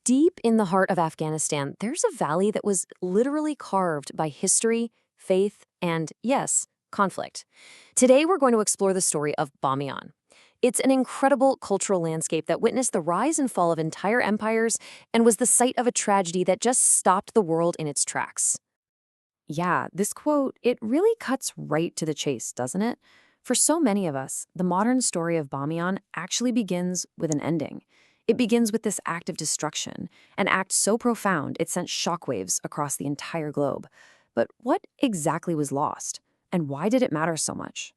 Deep in the heart of Afghanistan, there's a valley that was literally carved by history, faith, and, yes, conflict. Today, we're going to explore the story of Bamiyan. It's an incredible cultural landscape that witnessed the rise and fall of entire empires and was the site of a tragedy that just stopped the world in its tracks. Yeah, this quote, it really cuts right to the chase, doesn't it? For so many of us, the modern story of Bamiyan actually begins with an ending. It begins with this act of destruction, an act so profound it sent shockwaves across the entire globe. But what exactly was lost? And why did it matter so much?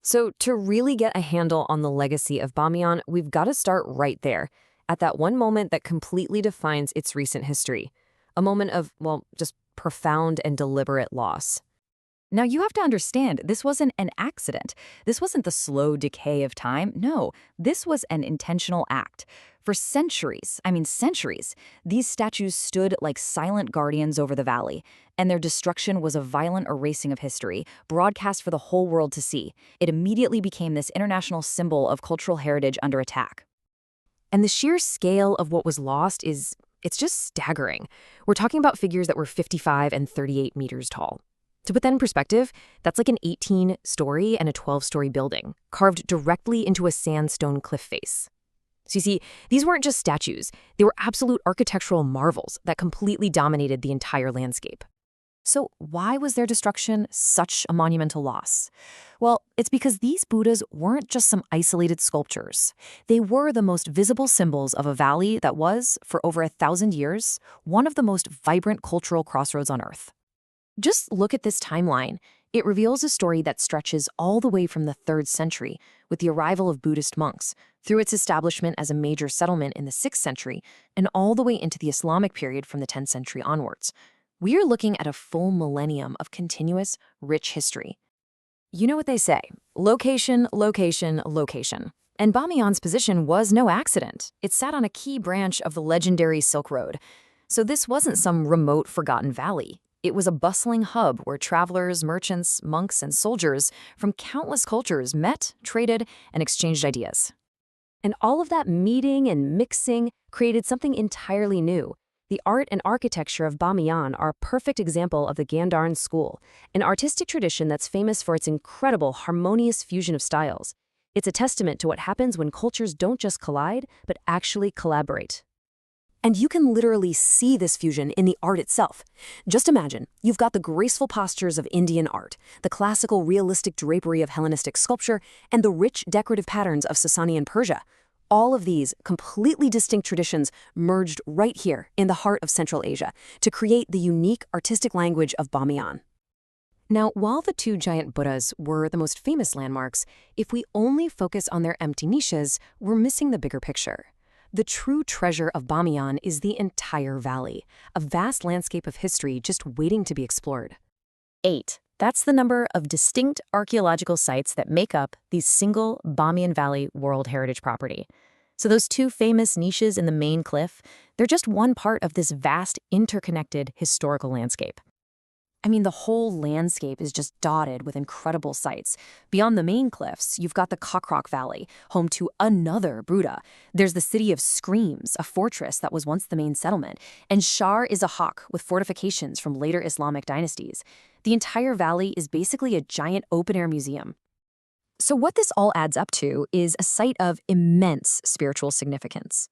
So, to really get a handle on the legacy of Bamiyan, we've got to start right there, at that one moment that completely defines its recent history. A moment of, well, just profound and deliberate loss. Now, you have to understand, this wasn't an accident. This wasn't the slow decay of time. No, this was an intentional act. For centuries, centuries, these statues stood like silent guardians over the valley, and their destruction was a violent erasing of history, broadcast for the whole world to see. It immediately became this international symbol of cultural heritage under attack. And the sheer scale of what was lost it's just staggering. We're talking about figures that were 55 and 38 meters tall. To put that in perspective, that's like an 18-story and a 12-story building, carved directly into a sandstone cliff face. So you see, these weren't just statues. They were absolute architectural marvels that completely dominated the entire landscape. So why was their destruction such a monumental loss? Well, it's because these Buddhas weren't just some isolated sculptures. They were the most visible symbols of a valley that was, for over 1,000 years, one of the most vibrant cultural crossroads on Earth. Just look at this timeline. It reveals a story that stretches all the way from the 3rd century, with the arrival of Buddhist monks, through its establishment as a major settlement in the 6th century, and all the way into the Islamic period from the 10th century onwards. We are looking at a full millennium of continuous, rich history. You know what they say, location, location, location. And Bamiyan's position was no accident. It sat on a key branch of the legendary Silk Road. So this wasn't some remote, forgotten valley. It was a bustling hub where travelers, merchants, monks, and soldiers from countless cultures met, traded, and exchanged ideas. And all of that meeting and mixing created something entirely new. The art and architecture of Bamiyan are a perfect example of the Gandharan school, an artistic tradition that's famous for its incredible harmonious fusion of styles. It's a testament to what happens when cultures don't just collide, but actually collaborate. And you can literally see this fusion in the art itself. Just imagine, you've got the graceful postures of Indian art, the classical realistic drapery of Hellenistic sculpture, and the rich decorative patterns of Sasanian Persia. All of these completely distinct traditions merged right here in the heart of Central Asia to create the unique artistic language of Bamiyan. Now, while the 2 giant Buddhas were the most famous landmarks, if we only focus on their empty niches, we're missing the bigger picture. The true treasure of Bamiyan is the entire valley, a vast landscape of history just waiting to be explored. 8. That's the number of distinct archaeological sites that make up the single Bamiyan Valley World Heritage Property. So those 2 famous niches in the main cliff, they're just one part of this vast, interconnected historical landscape. The whole landscape is just dotted with incredible sites. Beyond the main cliffs, you've got the Kokrak Valley, home to another Buddha. There's the city of Screams, a fortress that was once the main settlement, and Shar is a hawk with fortifications from later Islamic dynasties. The entire valley is basically a giant open-air museum. So what this all adds up to is a site of immense spiritual significance.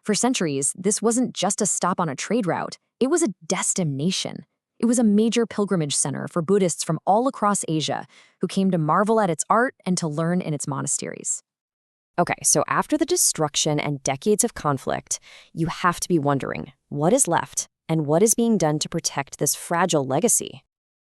For centuries, this wasn't just a stop on a trade route, it was a destination. It was a major pilgrimage center for Buddhists from all across Asia who came to marvel at its art and to learn in its monasteries. Okay, so after the destruction and decades of conflict, you have to be wondering, what is left and what is being done to protect this fragile legacy?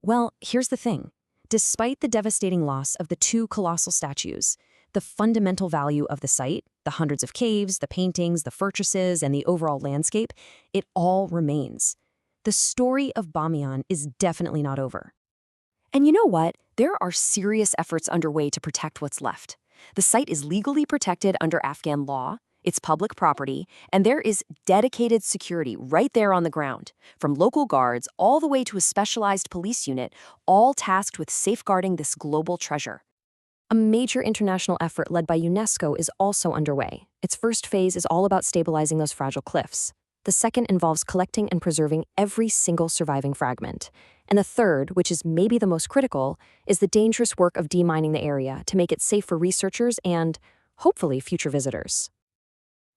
Well, here's the thing. Despite the devastating loss of the 2 colossal statues, the fundamental value of the site, the hundreds of caves, the paintings, the fortresses, and the overall landscape, it all remains. The story of Bamiyan is definitely not over. And you know what? There are serious efforts underway to protect what's left. The site is legally protected under Afghan law, it's public property, and there is dedicated security right there on the ground, from local guards all the way to a specialized police unit, all tasked with safeguarding this global treasure. A major international effort led by UNESCO is also underway. Its first phase is all about stabilizing those fragile cliffs. The second involves collecting and preserving every single surviving fragment. And the third, which is maybe the most critical, is the dangerous work of demining the area to make it safe for researchers and, hopefully, future visitors.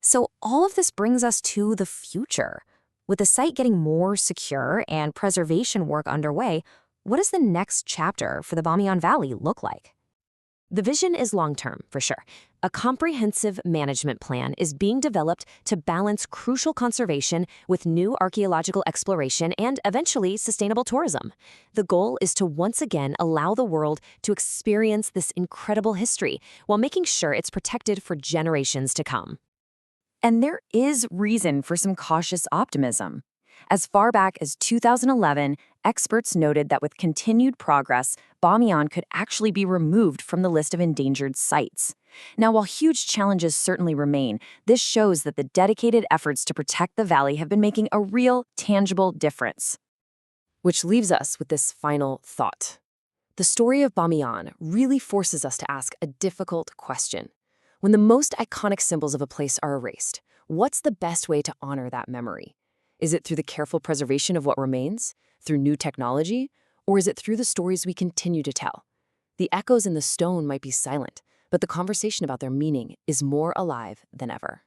So all of this brings us to the future. With the site getting more secure and preservation work underway, what does the next chapter for the Bamiyan Valley look like? The vision is long-term, for sure. A comprehensive management plan is being developed to balance crucial conservation with new archaeological exploration and, eventually, sustainable tourism. The goal is to once again allow the world to experience this incredible history while making sure it's protected for generations to come. And there is reason for some cautious optimism. As far back as 2011, experts noted that with continued progress, Bamiyan could actually be removed from the list of endangered sites. Now, while huge challenges certainly remain, this shows that the dedicated efforts to protect the valley have been making a real, tangible difference. Which leaves us with this final thought. The story of Bamiyan really forces us to ask a difficult question. When the most iconic symbols of a place are erased, what's the best way to honor that memory? Is it through the careful preservation of what remains, through new technology, or is it through the stories we continue to tell? The echoes in the stone might be silent, but the conversation about their meaning is more alive than ever.